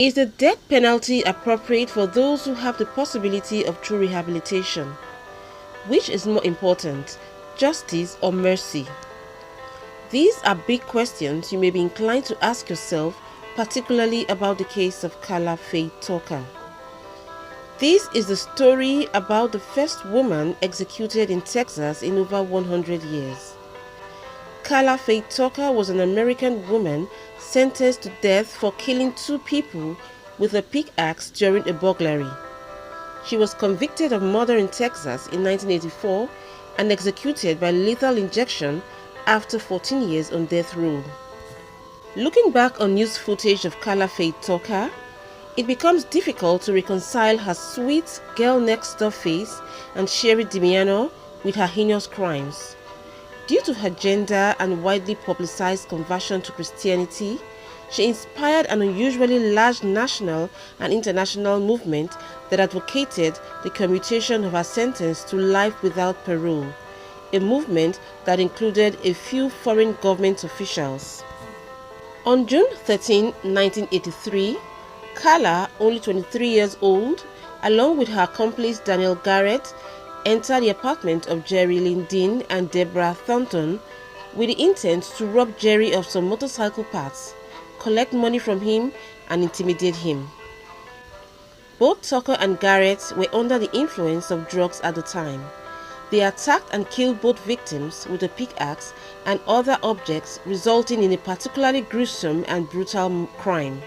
Is the death penalty appropriate for those who have the possibility of true rehabilitation? Which is more important, justice or mercy? These are big questions you may be inclined to ask yourself, particularly about the case of Karla Faye Tucker. This is the story about the first woman executed in Texas in over 100 years. Karla Faye Tucker was an American woman sentenced to death for killing 2 people with a pickaxe during a burglary. She was convicted of murder in Texas in 1984 and executed by lethal injection after 14 years on death row. Looking back on news footage of Karla Faye Tucker, it becomes difficult to reconcile her sweet girl-next-door face and cheery demeanor with her heinous crimes. Due to her gender and widely publicized conversion to Christianity, she inspired an unusually large national and international movement that advocated the commutation of her sentence to life without parole, a movement that included a few foreign government officials. On June 13, 1983, Karla, only 23 years old, along with her accomplice Daniel Garrett, entered the apartment of Jerry Lynn Dean and Deborah Thornton with the intent to rob Jerry of some motorcycle parts, collect money from him, and intimidate him. Both Tucker and Garrett were under the influence of drugs at the time. They attacked and killed both victims with a pickaxe and other objects, resulting in a particularly gruesome and brutal crime.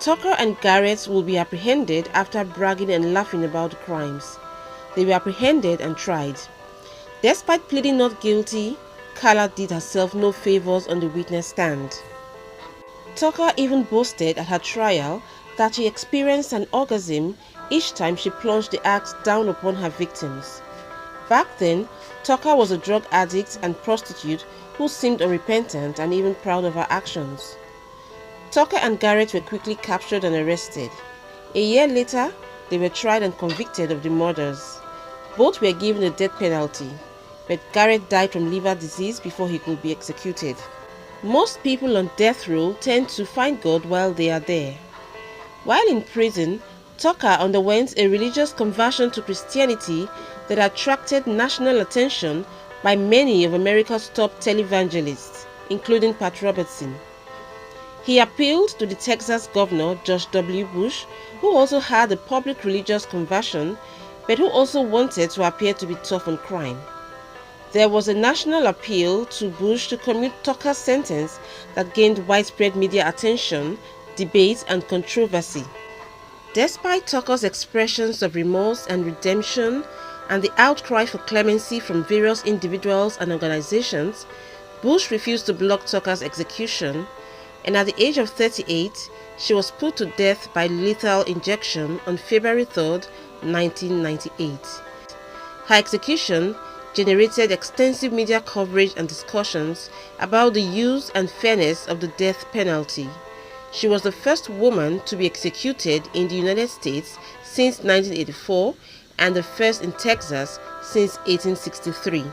Tucker and Garrett will be apprehended after bragging and laughing about the crimes. They were apprehended and tried. Despite pleading not guilty, Karla did herself no favors on the witness stand. Tucker even boasted at her trial that she experienced an orgasm each time she plunged the axe down upon her victims. Back then, Tucker was a drug addict and prostitute who seemed unrepentant and even proud of her actions. Tucker and Garrett were quickly captured and arrested. A year later, they were tried and convicted of the murders. Both were given the death penalty, but Garrett died from liver disease before he could be executed. Most people on death row tend to find God while they are there. While in prison, Tucker underwent a religious conversion to Christianity that attracted national attention by many of America's top televangelists, including Pat Robertson. He appealed to the Texas governor, George W. Bush, who also had a public religious conversion, but who also wanted to appear to be tough on crime. There was a national appeal to Bush to commute Tucker's sentence that gained widespread media attention, debate, and controversy. Despite Tucker's expressions of remorse and redemption and the outcry for clemency from various individuals and organizations, Bush refused to block Tucker's execution, and at the age of 38, she was put to death by lethal injection on February 3, 1998. Her execution generated extensive media coverage and discussions about the use and fairness of the death penalty. She was the first woman to be executed in the United States since 1984 and the first in Texas since 1863.